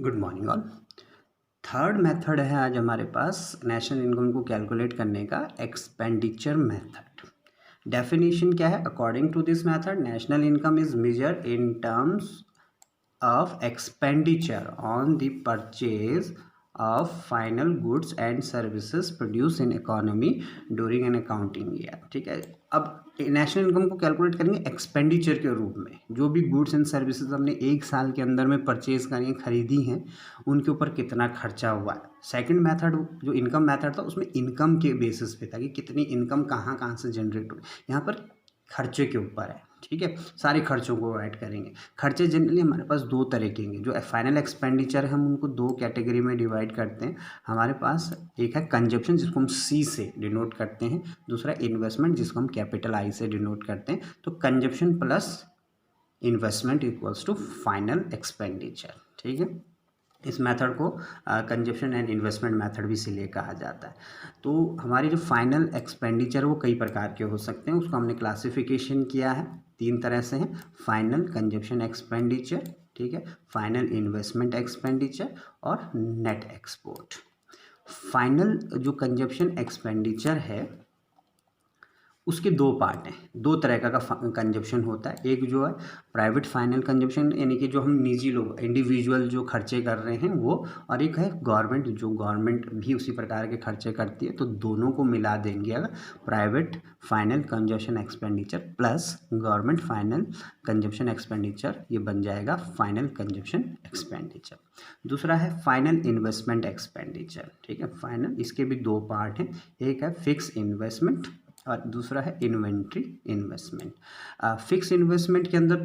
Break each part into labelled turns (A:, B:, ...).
A: Good morning all. Third method है आज हमारे पास नेशनल इनकम को कैलकुलेट करने का, एक्सपेंडिचर मेथड। डेफिनेशन क्या है? According to this method national income is measured in terms of expenditure on the purchase of final goods and services produced in economy during an accounting year। ठीक है, अब national income को calculate करेंगे expenditure के रूप में। जो भी गुड्स एंड सर्विसेज हमने एक साल के अंदर में परचेज करी खरीदी हैं उनके ऊपर कितना खर्चा हुआ है। सेकंड मेथड जो इनकम मेथड था उसमें इनकम के बेसिस पे था कि कितनी इनकम कहाँ कहाँ से जनरेट हुई। यहाँ पर खर्चे के ऊपर है। ठीक है, सारे खर्चों को ऐड करेंगे। खर्चे जनरली हमारे पास दो तरह के हैं। जो फाइनल एक्सपेंडिचर है हम उनको दो कैटेगरी में डिवाइड करते हैं। हमारे पास एक है कंजप्शन जिसको हम सी से डिनोट करते हैं, दूसरा इन्वेस्टमेंट जिसको हम कैपिटल आई से डिनोट करते हैं। तो consumption plus investment equals to final expenditure. ठीक है, इस मेथड को कंजप्शन एंड इन्वेस्टमेंट मेथड भी इसीलिए कहा जाता है। तो हमारी जो फाइनल एक्सपेंडिचर वो कई प्रकार के हो सकते हैं, उसको हमने क्लासिफिकेशन किया है तीन तरह से हैं। फाइनल कंजप्शन एक्सपेंडिचर, ठीक है, फाइनल इन्वेस्टमेंट एक्सपेंडिचर और नेट एक्सपोर्ट। फाइनल जो कंजप्शन एक्सपेंडिचर है उसके दो पार्ट हैं, दो तरह का कंजप्शन होता है। एक जो है प्राइवेट फाइनल कंजप्शन, यानी कि जो हम निजी लोग इंडिविजुअल जो खर्चे कर रहे हैं वो, और एक है गवर्नमेंट, जो गवर्नमेंट भी उसी प्रकार के खर्चे करती है। तो दोनों को मिला देंगे अगर, private final consumption expenditure plus government final consumption expenditure, ये बन जाएगा फाइनल कंजप्शन एक्सपेंडिचर। दूसरा है फाइनल इन्वेस्टमेंट एक्सपेंडिचर। ठीक है, फाइनल, इसके भी दो पार्ट हैं, एक है फिक्स इन्वेस्टमेंट और दूसरा है इन्वेंट्री इन्वेस्टमेंट। फिक्स इन्वेस्टमेंट के अंदर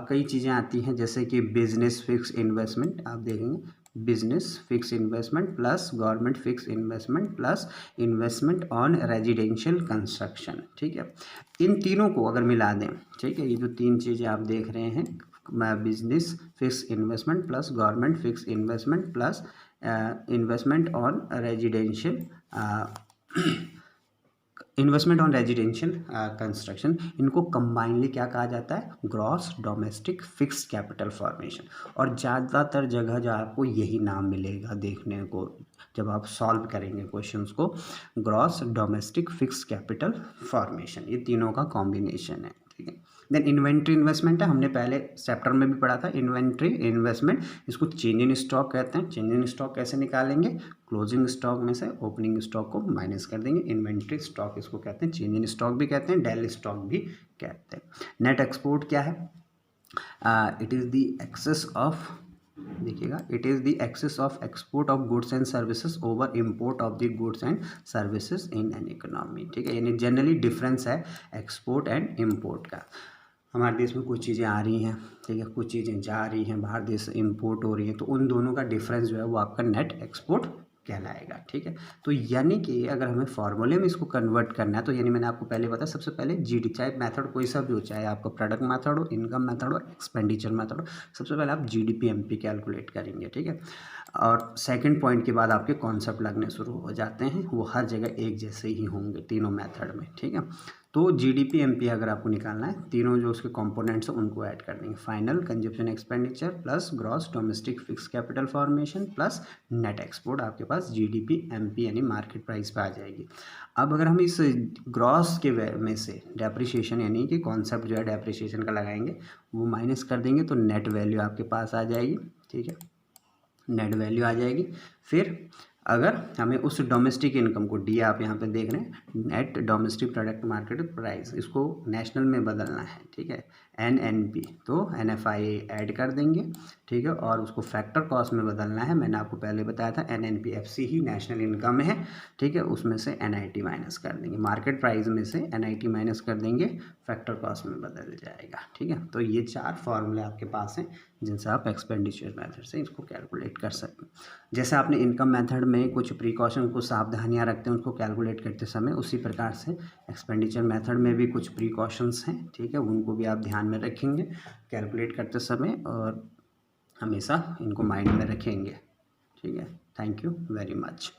A: कई चीज़ें आती हैं, जैसे कि बिजनेस फिक्स इन्वेस्टमेंट। आप देखेंगे business fix investment plus government fix investment plus investment on residential construction. ठीक है, इन तीनों को अगर मिला दें, ठीक है, ये जो तीन चीज़ें आप देख रहे हैं, business fix investment plus government fix investment plus investment on residential investment on residential construction, इनको कंबाइनली क्या कहा जाता है? Gross domestic fixed capital formation. और ज़्यादातर जगह जो आपको यही नाम मिलेगा देखने को जब आप सॉल्व करेंगे क्वेश्चंस को, gross domestic fixed capital formation, ये तीनों का कॉम्बिनेशन है। ठीक है, देन इन्वेंट्री इन्वेस्टमेंट है, हमने पहले चैप्टर में भी पढ़ा था। इन्वेंट्री इन्वेस्टमेंट, इसको चेंज इन स्टॉक कहते हैं। चेंज इन स्टॉक कैसे निकालेंगे? क्लोजिंग स्टॉक में से ओपनिंग स्टॉक को माइनस कर देंगे। इन्वेंट्री स्टॉक इसको कहते हैं, चेंज इन स्टॉक भी कहते हैं, डेल स्टॉक भी कहते हैं। नेट एक्सपोर्ट क्या है? It is the excess of, देखिएगा, it is the excess of export of goods and services over import of the goods and services in an economy. ठीक है, यानी जनरली डिफरेंस है एक्सपोर्ट एंड इम्पोर्ट का। हमारे देश में कुछ चीज़ें आ रही हैं, ठीक है, कुछ चीज़ें जा रही हैं, बाहर देश से इम्पोर्ट हो रही हैं, तो उन दोनों का डिफरेंस जो है वो आपका नेट एक्सपोर्ट कहलाएगा। ठीक है, तो यानी कि अगर हमें फॉर्मूले में इसको कन्वर्ट करना है, तो यानी मैंने आपको पहले बताया, सबसे पहले जीडी, चाहे मेथड कोई सा भी हो, चाहे आपका प्रोडक्ट मेथड हो, इनकम मेथड हो, एक्सपेंडिचर मेथड हो, सबसे पहले आप जीडीपी एमपी कैलकुलेट करेंगे। ठीक है, और सेकंड पॉइंट के बाद आपके कॉन्सेप्ट लगने शुरू हो जाते हैं, वो हर जगह एक जैसे ही होंगे तीनों मेथड में। ठीक है, तो जीडीपी एमपी अगर आपको निकालना है, तीनों जो उसके कंपोनेंट्स हैं उनको ऐड कर देंगे। Final consumption expenditure plus gross domestic fix capital formation plus net export, आपके पास जीडीपी एमपी यानी मार्केट प्राइस पे आ जाएगी। अब अगर हम इस ग्रॉस के में से डेप्रिसिएशन यानी कि कॉन्सेप्ट जो है डेप्रिसिएशन का लगाएंगे, वो माइनस कर देंगे तो नेट वैल्यू आपके पास आ जाएगी। ठीक है, नेट वैल्यू आ जाएगी। फिर अगर हमें उस डोमेस्टिक इनकम को, डी आप यहाँ पे देख रहे हैं, net domestic product market price, इसको नेशनल में बदलना है। ठीक है, एनएनपी, तो एनएफआई ऐड कर देंगे। ठीक है, और उसको फैक्टर कॉस्ट में बदलना है। मैंने आपको पहले बताया था एनएनपीएफसी ही नेशनल इनकम है। ठीक है, उसमें से एनआईटी माइनस कर देंगे, मार्केट प्राइस में से एनआईटी माइनस कर देंगे, फैक्टर कॉस्ट में बदल जाएगा। ठीक है, तो ये चार फॉर्मूले आपके पास हैं जिनसे आप एक्सपेंडिचर मेथड से इसको कैलकुलेट कर सकते हैं। जैसे आपने इनकम मेथड में कुछ प्रिकॉशन, कुछ सावधानियां रखते हैं उसको कैलकुलेट करते समय, उसी प्रकार से एक्सपेंडिचर मेथड में भी कुछ प्रिकॉशंस हैं। ठीक है, उनको भी आप ध्यान में रखेंगे कैलकुलेट करते समय, और हमेशा इनको माइंड में रखेंगे। ठीक है, थैंक यू वेरी मच।